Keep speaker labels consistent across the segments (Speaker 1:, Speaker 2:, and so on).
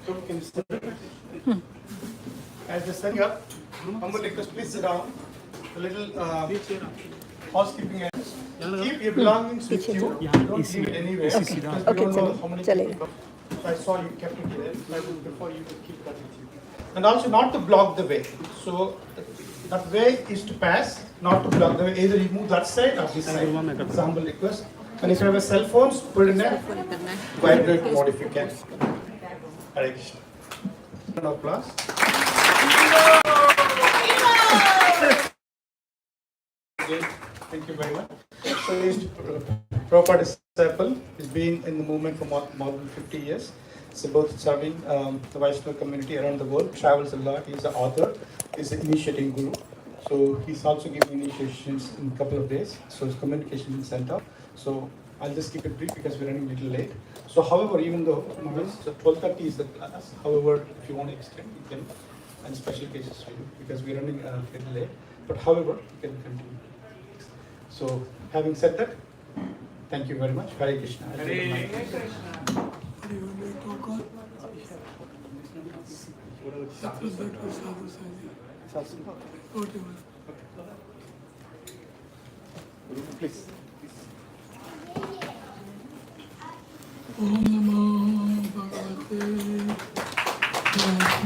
Speaker 1: Can you sit? As you're setting up, humble request, please sit down. A little housekeeping items. Keep your belongings with you. Don't leave it anywhere. Because we don't know how many people. I saw you kept it there. I would prefer you to keep that with you. And also not to block the way. So that way is to pass, not to block the way. Either you move that side or this side. It's a humble request. And if you have a cell phones, put it in a vibrate mode if you can. Hare Krishna. Round of applause. Thank you very much. So, Prabhupada disciple has been in the movement for more than 50 years. So, both serving the Vaishnava community around the world, travels a lot. He's an author, he's an initiating guru. So, he's also giving initiations in a couple of days. So, his communication center. So, I'll just keep it brief because we're running a little late. So, however, even though 12:30 is the class, however, if you want to extend, you can, and special cases for you because we're running a little late. But however, you can continue. So, having said that, thank you very much. Hare Krishna. Hare Krishna. Please.
Speaker 2: Om Namo Bhagavate Vasudevaya.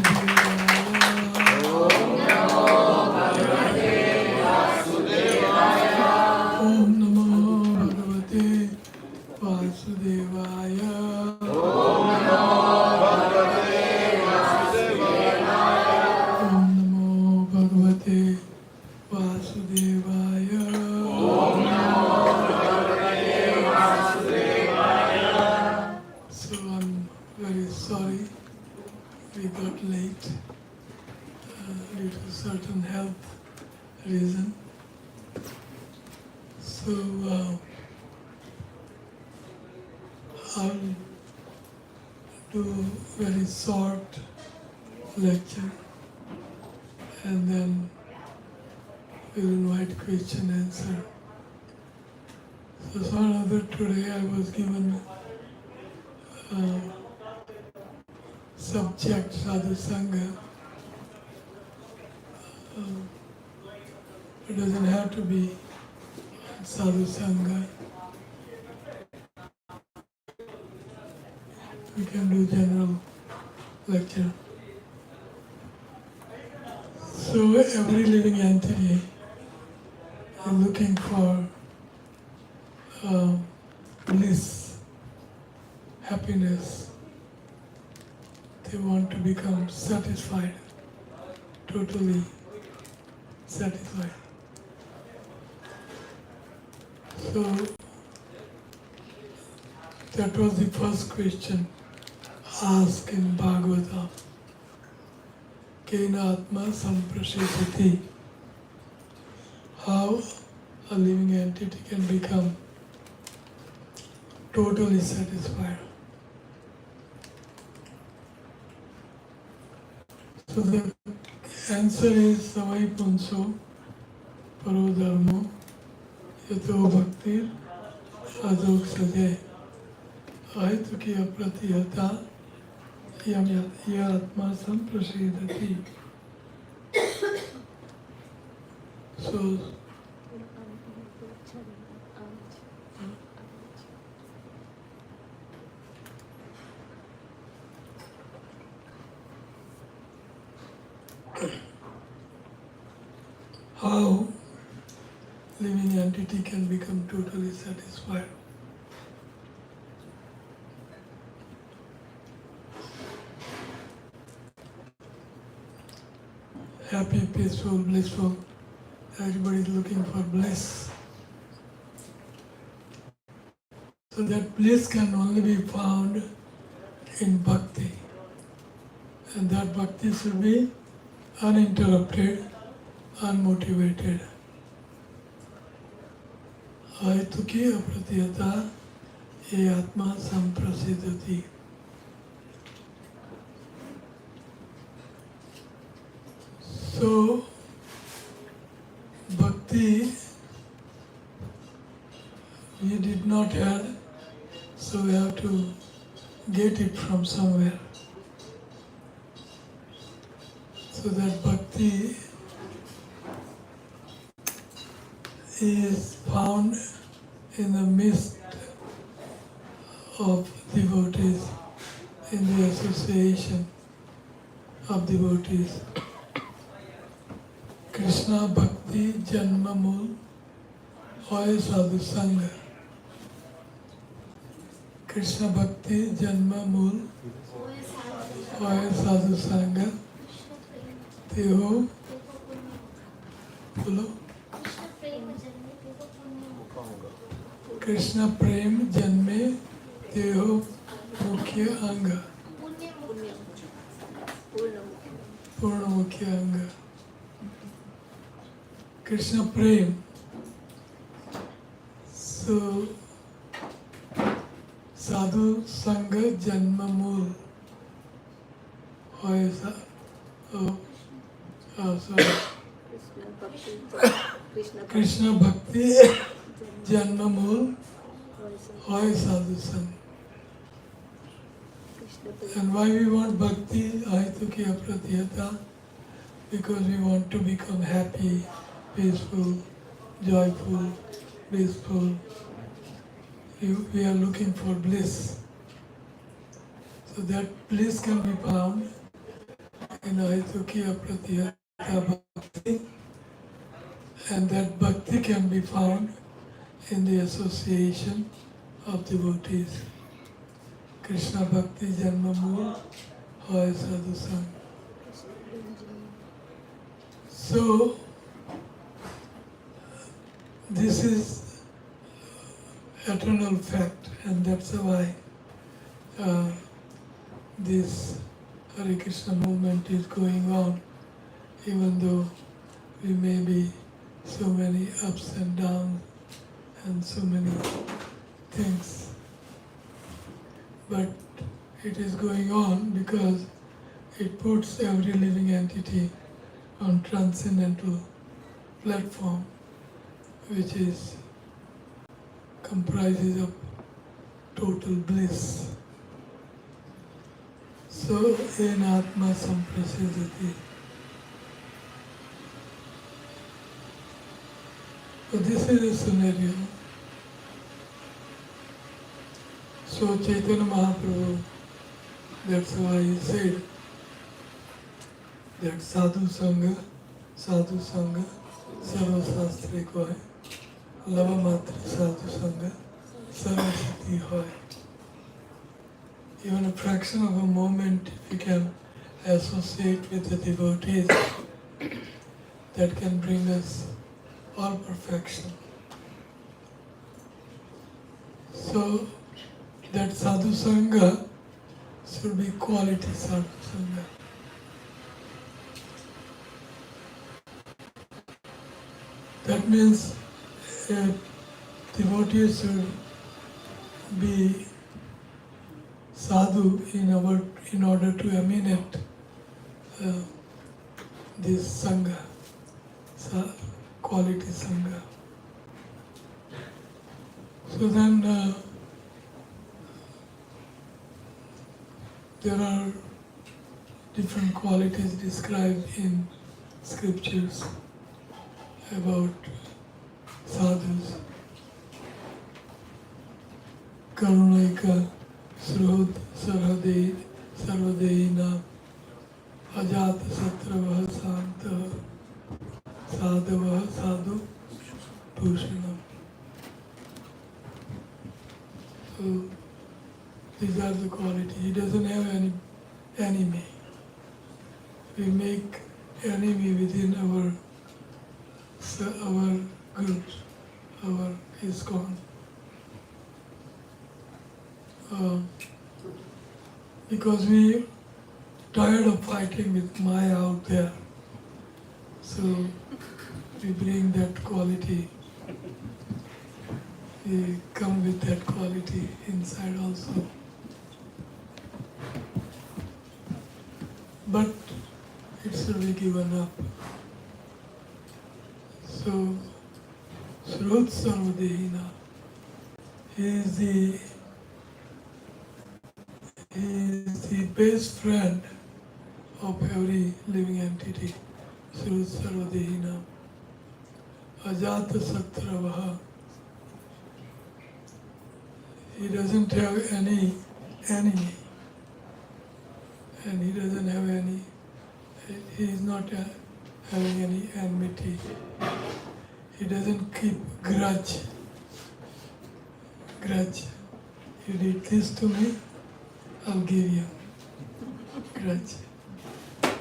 Speaker 2: Om Namo Bhagavate Vasudevaya. Om Namo Bhagavate Vasudevaya. Om Namo Bhagavate Vasudevaya. So I'm very sorry we got late due to certain health reason. So I'll do very short lecture and then we'll invite question answer. So another today I was given subject Sadhu Sangha. It doesn't have to be Sadhu Sangha. We can do general lecture. So every living entity is looking for bliss, happiness. They want to become satisfied, totally satisfied. So that was the first question asked in Bhagavatam. Kena Atma Samprashidati. How a living entity can become totally satisfied. So the answer is Savai Punso Paro Dharmo Yato Bhaktir Adok Sadeh Aitu ki apratihata yam atma samprasidati. So how living entity can become totally satisfied? Happy, peaceful, blissful. Everybody is looking for bliss. So that bliss can only be found in bhakti. And that bhakti should be uninterrupted, unmotivated. Aituki apratiyata ye atma samprasidati. So, bhakti we did not have, so we have to get it from somewhere. So that bhakti is found in the midst of devotees, in the association of devotees. Krishna Bhakti Janma Mool Hoy Sadhu Sangha. Krishna Bhakti Janma Mool Hoy Sadhu Sangha. Teho Bolo Krishna Prem Janme Teho Mukhya Anga. Purna Mukhya Anga. Krishna Prem. So, Sadhu Sangha Janma Mool. Sorry. Krishna Bhakti Janma Mool Hoy Sadhu Sangha. And why we want Bhakti Ahitukiya Pratyata? Because we want to become happy, peaceful, joyful, blissful. We are looking for bliss. So that bliss can be found in Ahitukiya Pratyata Bhakti, and that Bhakti can be found in the association of devotees. Krishna Bhakti Janma Mool Hoy Sadhu Sangha. So, this is eternal fact, and that's why this Hare Krishna movement is going on, even though we may be so many ups and downs and so many things. But it is going on because it puts every living entity on transcendental platform, which is comprises of total bliss. So, in Atma Samprasidhati. So this is a scenario. So Chaitanya Mahaprabhu, that's why he said that Sadhu Sangha, Sarva Shastri ko hai, Lava Matra Sadhu Sangha, Sarva Siddhi hoy. Even a fraction of a moment, if you can associate with the devotees, that can bring us all perfection. So, that sadhu sangha should be quality sadhu sangha. That means devotees should be sadhu in order to emanate this sangha, quality sangha. So then there are different qualities described in scriptures about sadhus. Karunaika Srod Sarhade Sarvadeina Ajata Satravaha Santa Sadhavaha Sadhu Bhushanam. So these are the qualities. He doesn't have any enemy. We make enemy within our group, our ISKCON. Because we tired of fighting with Maya out there. So we bring that quality. We come with that quality inside also. But it should be given up. So, Srut Sarvadehina, he is the best friend of every living entity. Srut Sarvadehina. Ajata Satravaha. He doesn't have any enemy. And he doesn't have any, he is not having any enmity. He doesn't keep grudge. You did this to me, I'll give you. Grudge.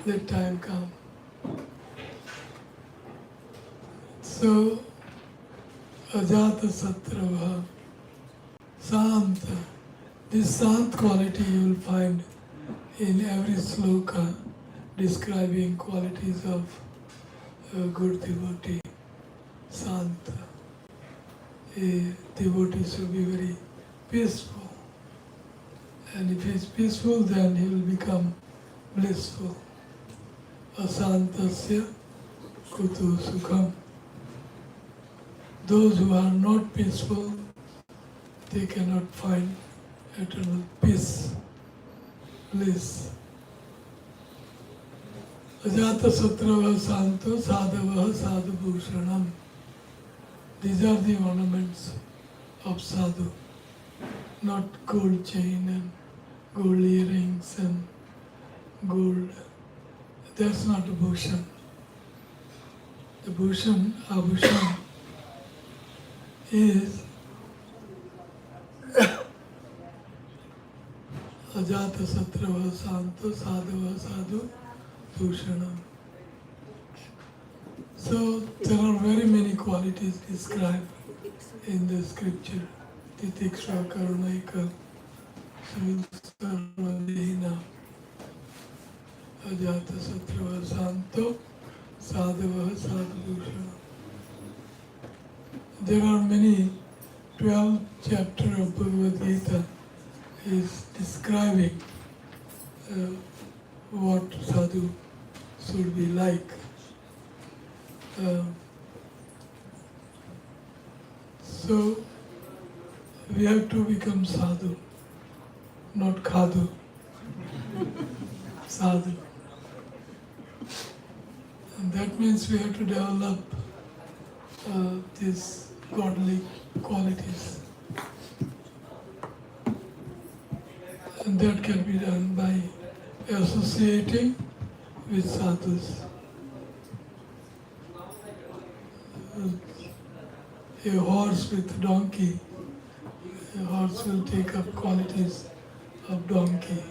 Speaker 2: Let time come. So, Ajata Satravaha, Santa. This Sant quality you will find in every sloka describing qualities of a good devotee. Santa. A devotee should be very peaceful. And if he is peaceful, then he will become blissful. Asantasya kutu sukham. Those who are not peaceful, they cannot find eternal peace, bliss. Ajata satrava santo sadhava sadhubhushanam. These are the ornaments of sadhu, not gold chain and gold earrings and gold. That's not a bhushan. The bhushan, abhushan, is Ajata satrava santo sadhava sadhu bhushanam. So there are very many qualities described in the scripture. Titiksha karunaika sarvadehina ajata satrava santo sadhava sadhu bhushanam. There are many, 12 chapters of Bhagavad Gita is describing what sadhu should be like. So we have to become sadhu, not khadu. Sadhu. And that means we have to develop these godly qualities. And that can be done by associating with sadhus. A horse with a donkey, a horse will take up qualities of donkey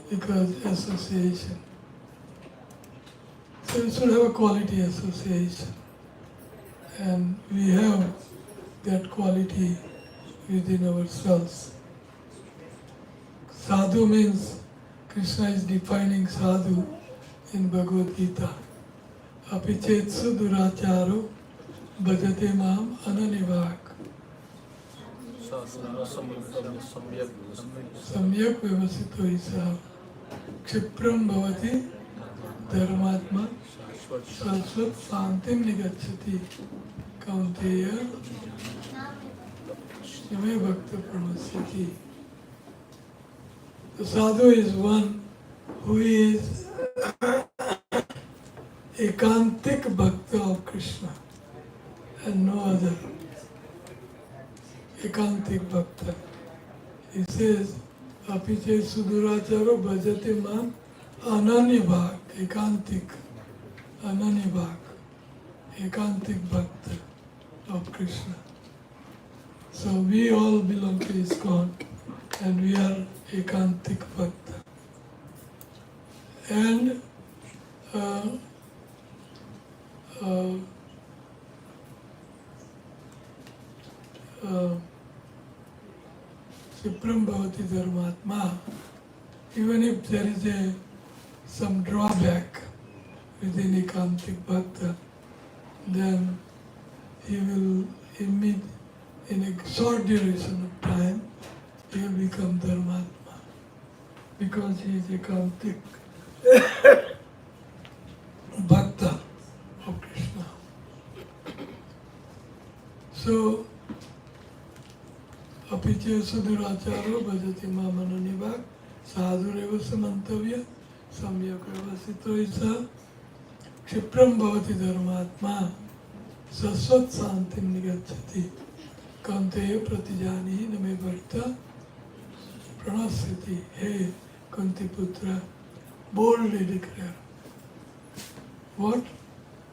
Speaker 2: because association. So we should have a quality association. And we have that quality within ourselves. Sadhu means, Krishna is defining sadhu in Bhagavad Gita. Apichetsu duracharo bhajate mam ananivak. Samyak vyavasito isaha kshipram bhavati dharmatma shashvat santim nigacchati kaunteya shime bhakta pranasyati. The sadhu is one who is ekantik bhakta of Krishna and no other. Ekantik bhakta. He says, Apiche suduracharo bhajate mam ananya bhak, ekantik, ananya bhak, ekantik bhakta of Krishna. So we all belong to ISKCON and we are ekantik bhakta. And Shipram bhavati dharmatma. Even if there is some drawback within ekantik bhakta, then he will in a short duration of time, he will become dharmatma because he is ekantik bhakta of Krishna. So, apiche suduracharo bhajati mamananivak sadhureva samantavya सम्यक् व्यवसितो स क्षिप्रं भवति धर्मात्मा शाश्वत शांतिं निगच्छति कौन्तेय प्रतिजानीहि न मे भक्त प्रणश्यति. Hey Kunti Putra, boldly declare what?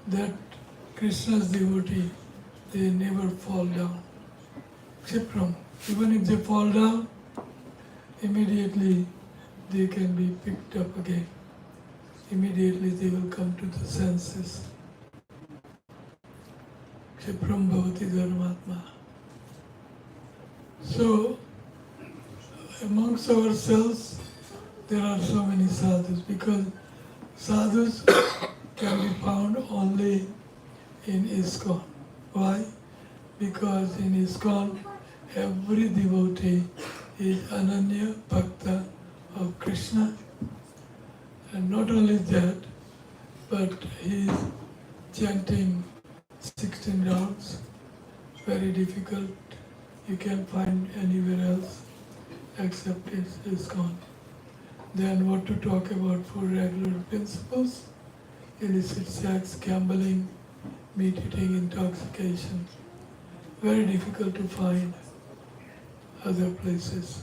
Speaker 2: That Krishna's devotee, they never fall down. Kshipram, even if they fall down, immediately they can be picked up again. Immediately they will come to the senses. Kshipram bhavati dharmatma. So, amongst ourselves, there are so many sadhus because sadhus can be found only in ISKCON. Why? Because in ISKCON, every devotee is Ananya Bhakta of Krishna. And not only that, but he is chanting 16 rounds, very difficult. You can't find anywhere else except ISKCON. Then what to talk about for regular principles? Illicit sex, gambling, meat eating, intoxication. Very difficult to find other places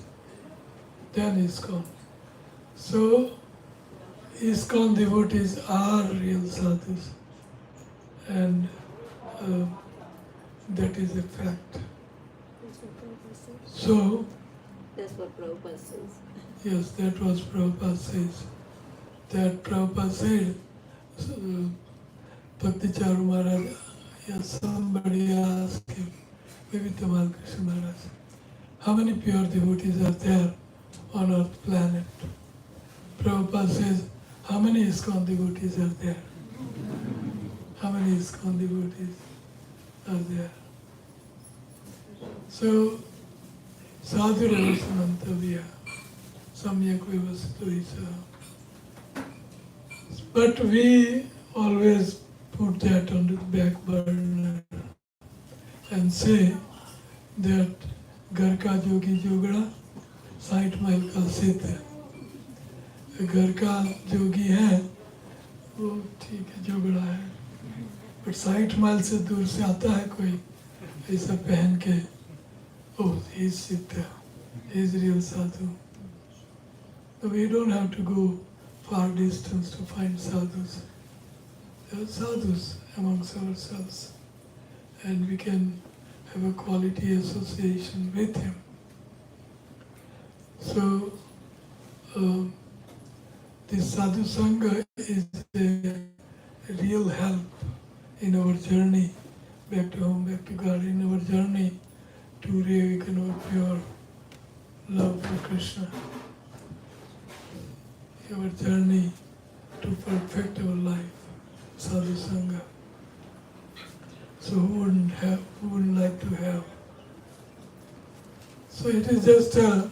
Speaker 2: than ISKCON. So, ISKCON devotees are real sadhus, and that is a fact. So,
Speaker 3: that's what Prabhupada says.
Speaker 2: Yes, that was Prabhupada says. That Prabhupada said, Bhakti Charu Maharaj, somebody asked him, maybe Tamal Krishna Maharaj, how many pure devotees are there on earth planet? Prabhupada says, how many ISKCON devotees are there? How many ISKCON devotees are there? So, sadhu mantavya, samyak vyavasito isa. But we always put that on the back burner and say that घर का जोगी जोगड़ा 60 mile का सिद्ध है. घर का जोगी है वो ठीक है जोगड़ा है, बट 60 माइल से दूर से आता है कोई ऐसा पहन के, oh, he is siddha, he is real sadhu. So we don't have to go far distance to find sadhus. There are sadhus amongst ourselves, and we can have a quality association with him. So, this sadhu sangha is a real help in our journey back to home, back to God, in our journey to reawaken our pure love for Krishna, our journey to perfect our life, sadhu sangha. So who wouldn't like to have? So it is just a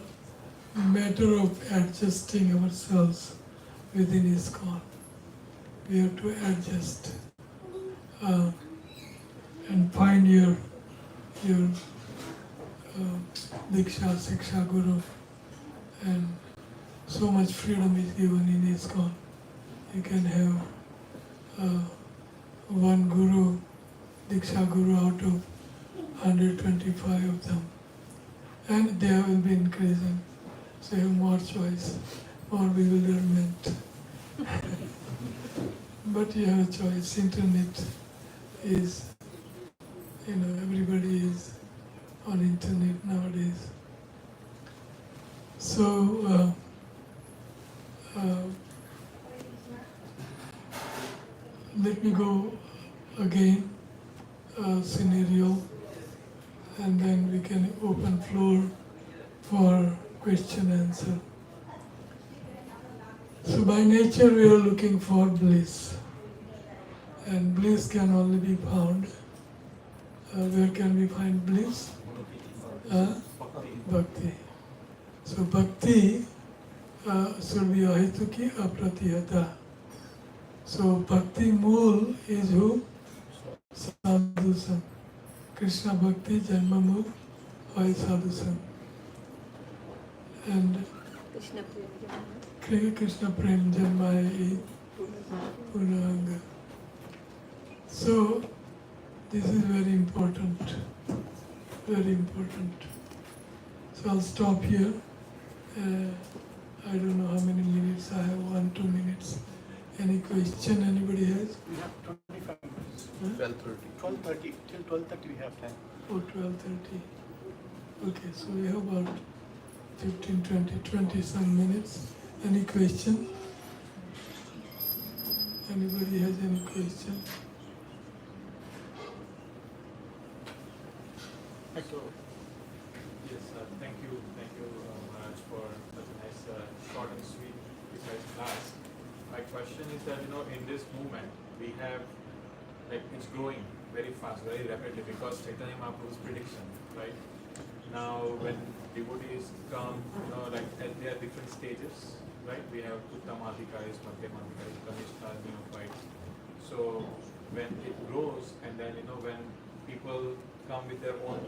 Speaker 2: matter of adjusting ourselves within ISKCON. We have to adjust and find your Diksha, Siksha Guru, and so much freedom is given in ISKCON. You can have one Guru, Diksha Guru out of 125 of them, and they will be increasing. So you have more choice, more bewilderment. But you have a choice. Internet is, everybody is on internet nowadays. So let me go again scenario, and then we can open floor for question answer. So by nature we are looking for bliss, and bliss can only be found. Where can we find bliss? Bhakti. So bhakti should be ahituki apratihata. So bhakti mool is who? Sadhu-sang. Krishna bhakti janma mool hoy sadhu-sang. And
Speaker 3: Krishna Priya.
Speaker 2: Krishna Prem Janmaya Puranga. So this is very important, very important. So I'll stop here. I don't know how many minutes I have, 1-2 minutes. Any question anybody has?
Speaker 1: We have 25 minutes.
Speaker 2: Huh?
Speaker 1: 12:30. Till 12:30 we have time.
Speaker 2: Oh, 12:30. Okay, so we have about 15, 20 some minutes. Any question? Anybody has any question?
Speaker 1: Thank you.
Speaker 4: Yes, thank you, Maharaj, for such a nice, short and sweet, precise class. My question is that, in this movement, we have, it's growing very fast, very rapidly, because Chaitanya Mahaprabhu's prediction, right? Now, when devotees come, there are different stages, right? We have Uttam Adhikaris, Madhyam Adhikaris, Kanishta, Neophytes. So, when it grows, and then, when people come with their own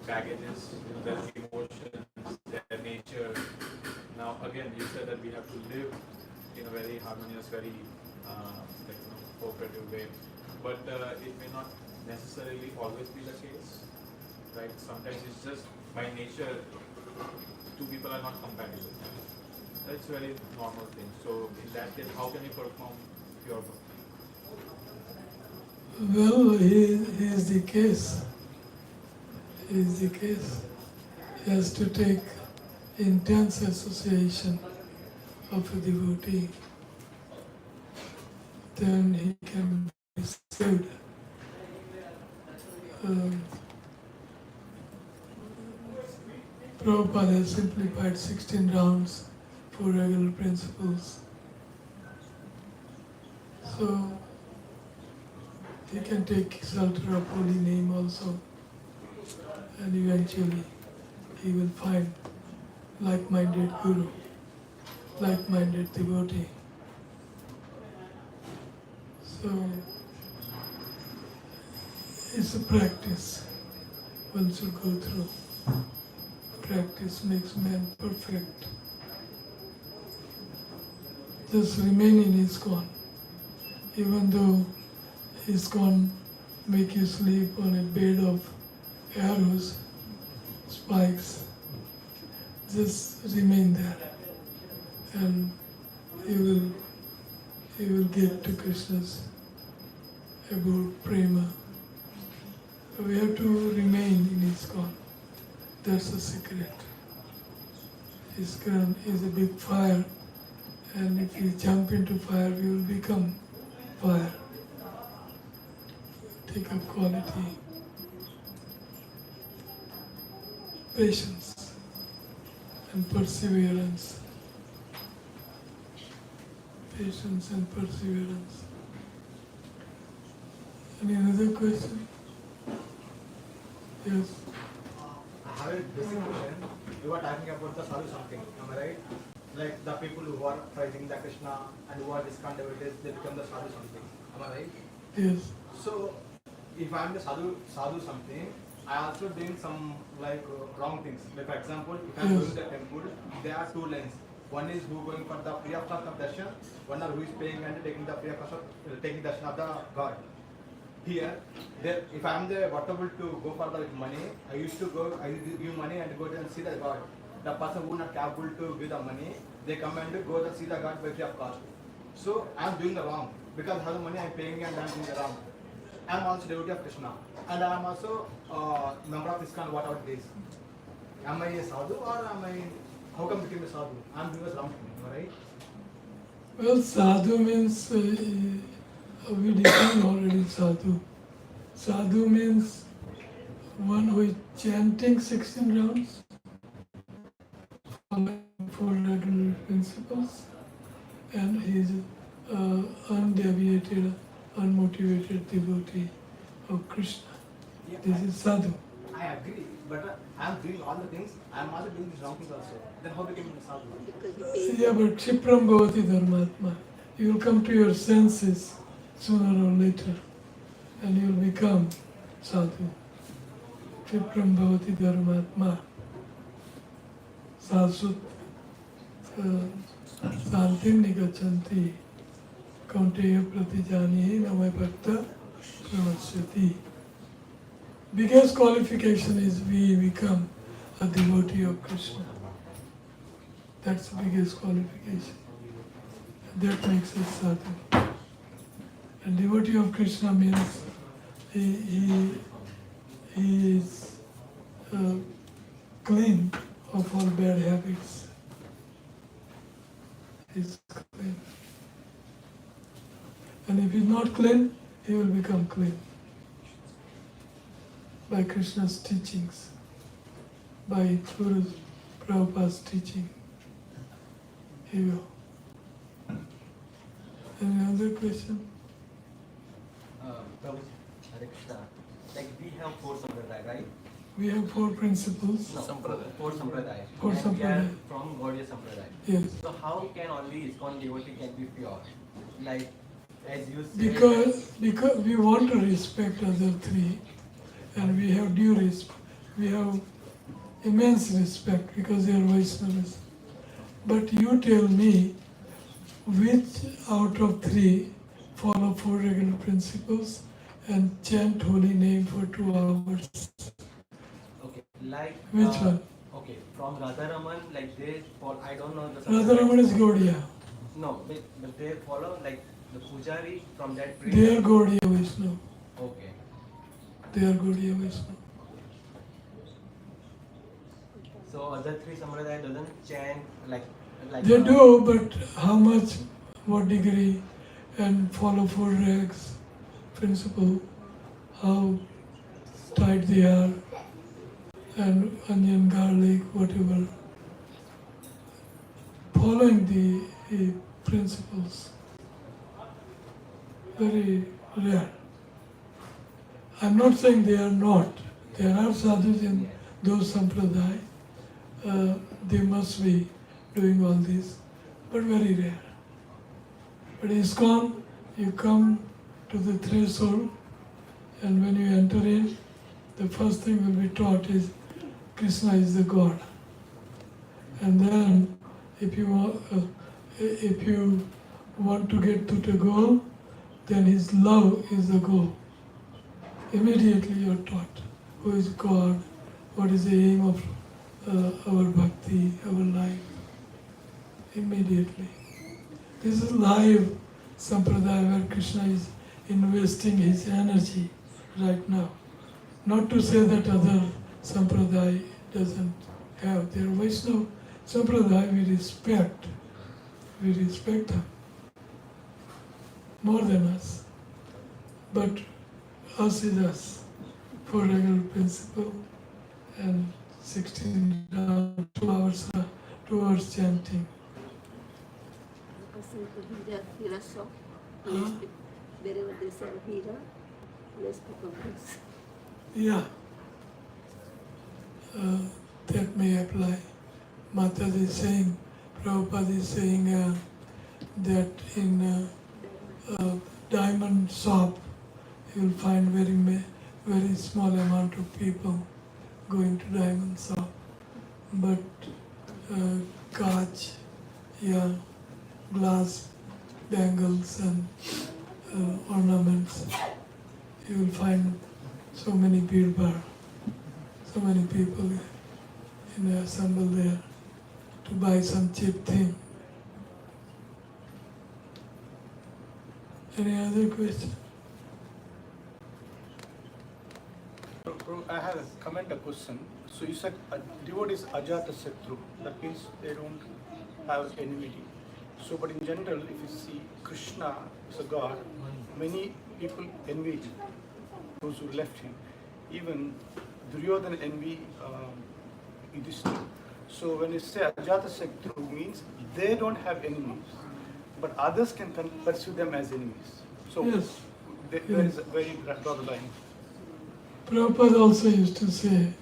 Speaker 4: baggages, their emotions, their nature. Now, again, you said that we have to live in a very harmonious, very cooperative way. But it may not necessarily always be the case, right? Sometimes it's just by nature, two people are not compatible. That's a very normal thing. So, in that case, how can you perform pure bhakti?
Speaker 2: Well, he is the case. He is the case. He has to take intense association of a devotee. Then he can be saved. Prabhupada has simplified 16 rounds for regular principles. So he can take shelter of holy name also, and eventually he will find like-minded guru, like-minded devotee. So it's a practice one should go through. Practice makes man perfect. Just remain in ISKCON, even though ISKCON make you sleep on a bed of arrows, spikes. Just remain there, and you will get to Krishna's abode prema. We have to remain in ISKCON. That's the secret. ISKCON is a big fire, and if you jump into fire, you will become fire. Take up quality, patience, and perseverance. Patience and perseverance. Any other question? Yes.
Speaker 5: I have a basic question. You were talking about the sadhu something, am I right? Like the people who are praising the Krishna and who are discount devotees, they become the sadhu something. Am I right?
Speaker 2: Yes.
Speaker 5: So, if I am the sadhu something, I also doing some wrong things. Like for example, if I am
Speaker 2: Yes.
Speaker 5: going to the temple, there are two lanes. One is who going for the free of cost of darshan, one are who is paying and taking the free of cost of taking darshan of the God. Here, there, if I am the not able to go for the money, I used to go, I give money and go and see the God. The person who not capable to give the money, they come and go to see the God by free of cost. So I am doing the wrong because how the money I am paying and I am doing the wrong. I am also devotee of Krishna and I am also member of ISKCON. What about this? Am I a sadhu or am I? How come became a sadhu? I am doing a wrong thing, am I right?
Speaker 2: Well, sadhu means we define already sadhu. Sadhu means one who is chanting 16 rounds, following 4 regular principles, and he is undeviated, unmotivated devotee of Krishna. This is sadhu.
Speaker 5: I agree, but I am doing all the things. I am also doing these wrong things also. Then how became a sadhu?
Speaker 3: Because you pay
Speaker 2: Yeah, but Kshipram Bhavati Dharmatma. You will come to your senses sooner or later, and you will become sadhu. Kshipram Bhavati Dharmatma. Sasut Santim Nigachanti Kaunteya Pratijani Namai Bhakta Pravasyati. Biggest qualification is we become a devotee of Krishna. That's the biggest qualification. That makes us sadhu. And devotee of Krishna means he is clean of all bad habits. He's clean. And if he's not clean, he will become clean by Krishna's teachings, by Guru Prabhupada's teaching. He will. Any other question?
Speaker 6: Prabhu, Hare Krishna. Like we have four sampradaya, right?
Speaker 2: We have four principles.
Speaker 6: No, four sampradaya.
Speaker 2: Four
Speaker 6: And we are
Speaker 2: sampradaya.
Speaker 6: from Gaudiya sampradaya.
Speaker 2: Yes.
Speaker 6: So how can only ISKCON devotee can be pure? Like as you say.
Speaker 2: Because we want to respect other three, and we have due respect. We have immense respect because they are Vaishnavas. But you tell me which out of three follow four regular principles and chant holy name for 2 hours.
Speaker 6: Okay, like.
Speaker 2: Which one?
Speaker 6: Okay, from Radharaman, like they follow. I don't know the.
Speaker 2: Radharaman is Gaudiya.
Speaker 6: No, but they follow like the pujari from that.
Speaker 2: They are Gaudiya Vaishnava.
Speaker 6: Okay.
Speaker 2: They are Gaudiya Vaishnava.
Speaker 6: So other three sampradaya doesn't chant like.
Speaker 2: They do, but how much, what degree, and follow four regs, principle, how tight they are, and onion, garlic, whatever. Following the principles, very rare. I'm not saying they are not. There are sadhus in those sampradaya. They must be doing all this, but very rare. But ISKCON, you come to the threshold, and when you enter in, the first thing will be taught is Krishna is the God. And then, if you want to get to the goal, then His love is the goal. Immediately you are taught who is God, what is the aim of our bhakti, our life. Immediately. This is live sampradaya where Krishna is investing his energy right now. Not to say that other sampradaya doesn't have their Vaishnava sampradaya, we respect. We respect them more than us. But us is us. For regular principle and 16 down, 2 hours chanting.
Speaker 3: Person to Vira, Vira shop.
Speaker 2: Huh?
Speaker 3: Wherever they sell Vira, let's people use.
Speaker 2: Yeah, that may apply. Mataji is saying, Prabhupada is saying that in diamond shop, you will find very small amount of people going to diamond shop. But kaach, yeah, glass bangles and ornaments, you will find so many people, so many people assemble there to buy some cheap thing. Any other question?
Speaker 1: I have a comment, a question. So you said devotee is ajata satru. That means they don't have enmity. So, but in general, if you see Krishna is a god, many people envy him, those who left him. Even Duryodhana envy Yudhishthira. So when you say ajata satru means they don't have enemies, but others can pursue them as enemies. So
Speaker 2: Yes.
Speaker 1: there is a very dotted line.
Speaker 2: Prabhupada also used to say,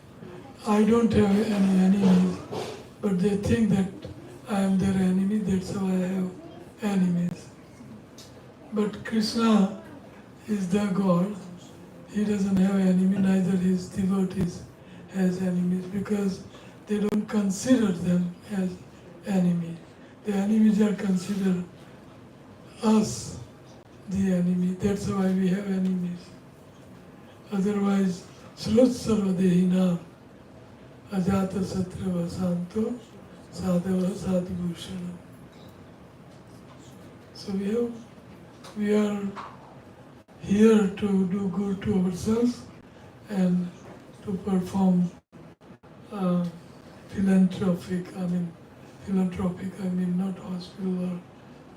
Speaker 2: I don't have any enemies, but they think that I am their enemy, that's how I have enemies. But Krishna is the God. He doesn't have enemy, neither his devotees has enemies, because they don't consider them as enemies. The enemies are considered us the enemy. That's why we have enemies. Otherwise, Srut Sarvadehina Ajata Satrava Santo Sadhava Sadhibhushanam. So we are here to do good to ourselves and to perform philanthropic, I mean not hospital or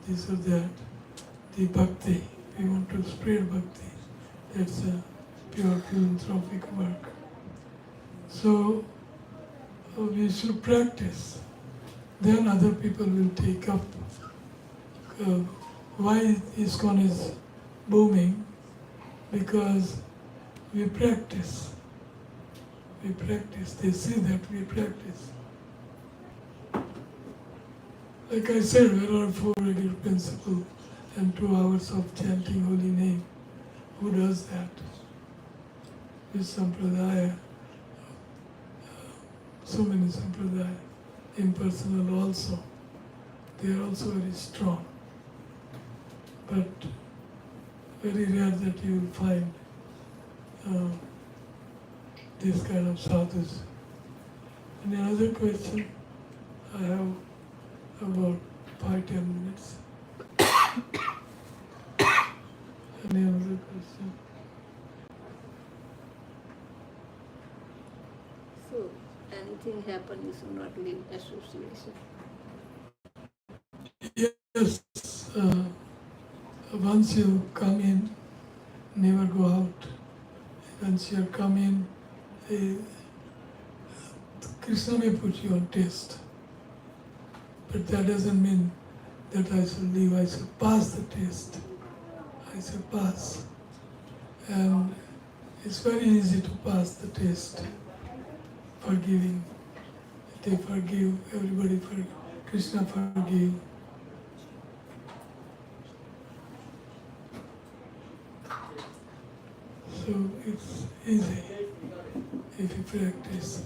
Speaker 2: this or that, the bhakti. We want to spread bhakti. That's a pure philanthropic work. So we should practice. Then other people will take up. Why ISKCON is booming? Because we practice. We practice. They see that we practice. Like I said, there are 4 regular principles and 2 hours of chanting holy name. Who does that? This sampradaya, so many sampradaya, impersonal also. They are also very strong. But very rare that you will find this kind of sadhus. Any other question? I have about 5-10 minutes. Any other question?
Speaker 3: So, anything happen, you should not leave association.
Speaker 2: Yes, once you come in, never go out. Once you come in, Krishna may put you on test. But that doesn't mean that I should leave. I should pass the test. I should pass. And it's very easy to pass the test. Forgiving. They forgive, everybody forgive. Krishna forgive. So it's easy if you practice.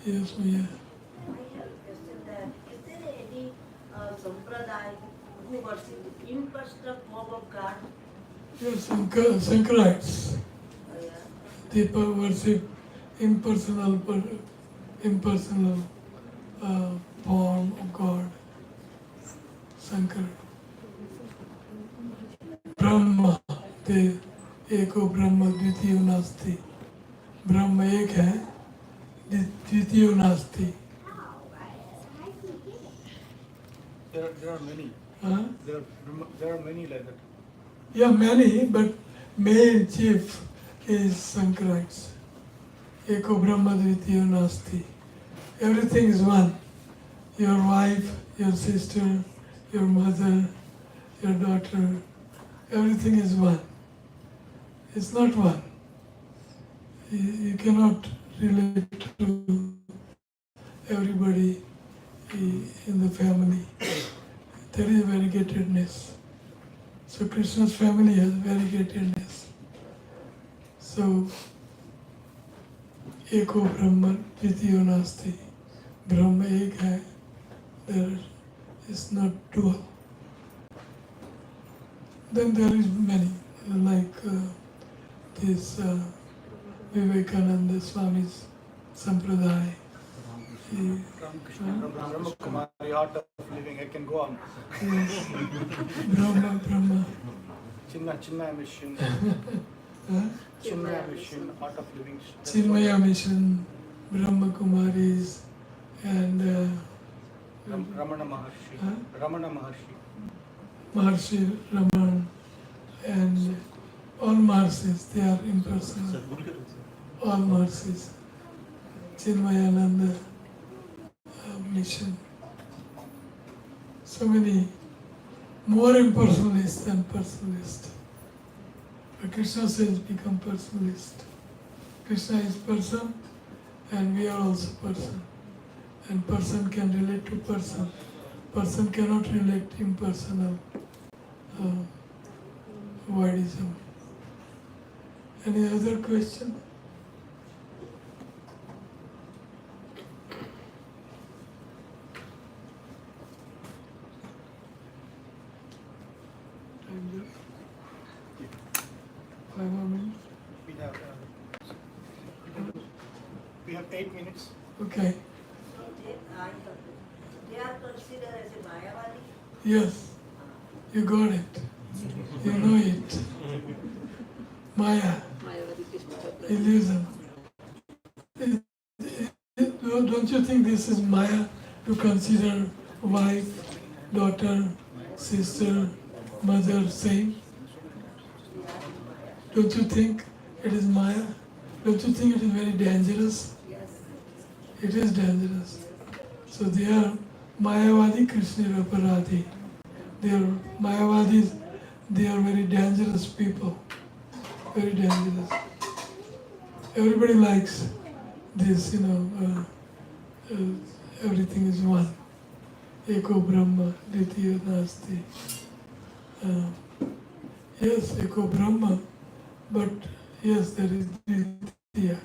Speaker 2: Yes, Maya.
Speaker 7: I have a question that is there any sampradaya who worship impersonal form of God?
Speaker 2: Yes, Sankarites.
Speaker 7: Yeah.
Speaker 2: People worship impersonal form of God. Sankar. Brahma. they एको ब्रह्म द्वितीयो नास्ति. ब्रह्म एक है, द्वितीयो नास्ति.
Speaker 1: There are many.
Speaker 2: Huh?
Speaker 1: There are many like that.
Speaker 2: Yeah, many, but main chief is Sankarites. Eko Brahma Dvitiyo Nasti. Everything is one. Your wife, your sister, your mother, your daughter, everything is one. It's not one. You cannot relate to everybody in the family. There is variegatedness. So Krishna's family has variegatedness. So, eko Brahma Dvitiyo Nasti. Brahma ek hai. There is not dual. Then there is many, like this Vivekananda Swami's Sampradaya.
Speaker 1: Brahma Kumari, art of living, I can go on.
Speaker 2: Yes. Brahma.
Speaker 1: Chinmaya mission,
Speaker 2: Huh?
Speaker 1: Chinmaya mission, art of living.
Speaker 2: Chinmaya Mission, Brahma Kumaris, and
Speaker 1: Ramana Maharshi.
Speaker 2: Huh?
Speaker 1: Ramana Maharshi.
Speaker 2: Maharshi Raman, and all Maharshis, they are impersonal. All Maharshis. Chinmayananda mission. So many more impersonalist than personalist. But Krishna says become personalist. Krishna is person and we are also person. And person can relate to person. Person cannot relate impersonal voidism. Any other question? minutes. 5 more minutes.
Speaker 1: We have 8 minutes.
Speaker 2: Okay.
Speaker 7: They are considered as a Mayavadi.
Speaker 2: Yes, you got it. You know it. Maya,
Speaker 3: Mayavadi Krishna.
Speaker 2: illusion. Don't you think this is Maya to consider wife, daughter, sister, mother same? Don't you think it is Maya? Don't you think it is very dangerous?
Speaker 7: Yes.
Speaker 2: It is dangerous. So they are Mayavadi Krishna Aparadhi. They are Mayavadis, they are very dangerous people. Very dangerous. Everybody likes this, everything is one. Eko Brahma, Ditya Nasti. Yes, Eko Brahma, but yes, there is Ditya,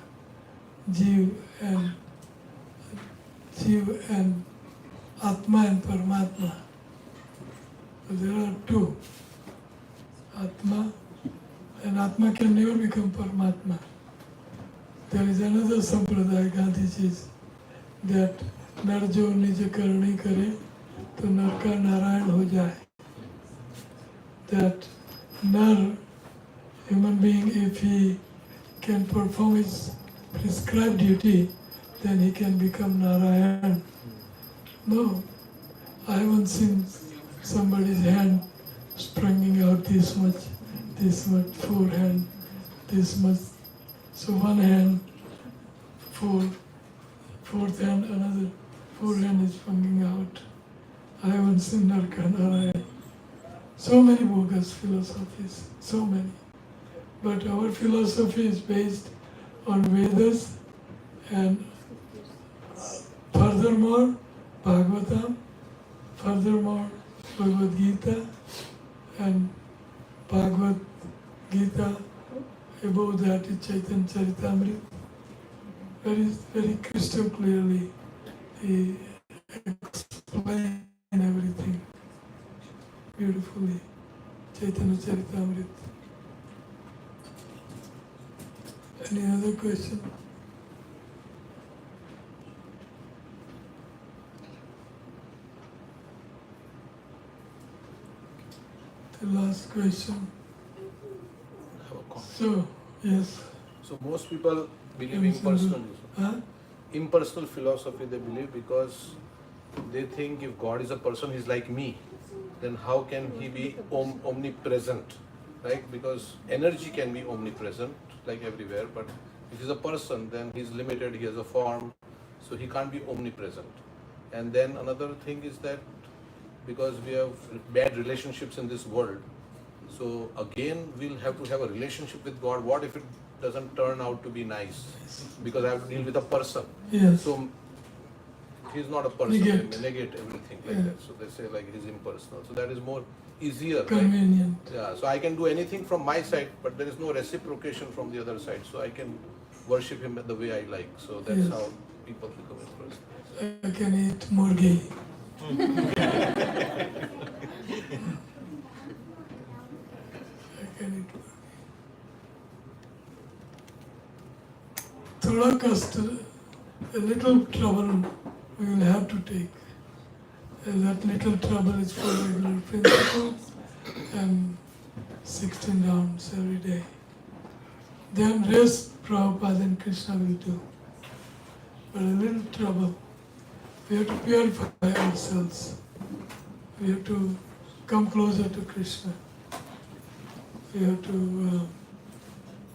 Speaker 2: Jiv and Atma and Paramatma. But there are two. Atma, and Atma can never become Paramatma. There is another sampradaya, Gandhiji's, that नर जो निज करनी करे तो नर का नारायण हो जाए. That nar, human being, if he can perform his prescribed duty, then he can become Narayan. No, I haven't seen somebody's hand springing out this much, forehand, this much. So one hand, fourth hand, another forehand is springing out. I haven't seen Narka Narayan. So many bogus philosophies, so many. But our philosophy is based on Vedas and furthermore Bhagavatam, furthermore Bhagavad Gita and Bhagavad Gita, above that is Chaitanya Charitamrita. Very crystal clearly he explains everything beautifully. Chaitanya Charitamrita. Any other question? The last question.
Speaker 8: Have a comment.
Speaker 2: So, yes.
Speaker 8: So most people believe
Speaker 2: Yes,
Speaker 8: impersonal.
Speaker 2: Huh?
Speaker 8: Impersonal philosophy they believe because they think if God is a person, he's like me, then how can he be omnipresent, right? Because energy can be omnipresent, like everywhere, but if he's a person, then he's limited, he has a form, so he can't be omnipresent. And then another thing is that because we have bad relationships in this world, so again we'll have to have a relationship with God. What if it doesn't turn out to be nice? Because I have to deal with a person.
Speaker 2: Yes.
Speaker 8: So he's not a person,
Speaker 2: Negate.
Speaker 8: they negate everything like
Speaker 2: Yeah.
Speaker 8: that. So they say like he's impersonal. So that is more easier. Right?
Speaker 2: Convenient.
Speaker 8: Yeah. So I can do anything from my side, but there is no reciprocation from the other side. So I can worship him the way I like. So that's
Speaker 2: Yes.
Speaker 8: how people become impersonal.
Speaker 2: I can eat murgi. I can eat murgi. थोड़ा कष्ट, a little trouble we will have to take. And that little trouble is for regular principles and 16 rounds every day. Then rest Prabhupada and Krishna will do. But a little trouble. We have to purify ourselves. We have to come closer to Krishna. We have to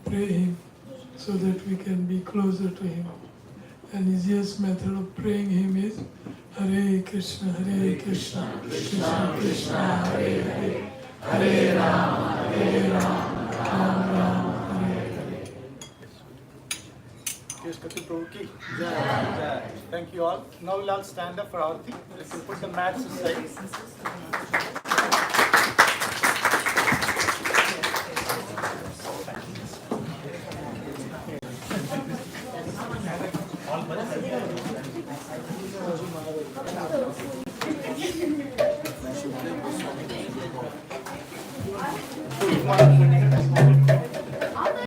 Speaker 2: pray Him so that we can be closer to Him. And easiest method of praying Him is Hare Krishna, Krishna Krishna, Hare Hare, Hare Rama, Ram Ram, Hare Hare.
Speaker 1: Krishna Prabhu ki jai. Thank you all. Now we'll all stand up for Aarti. You can put the mats aside.
Speaker 5: for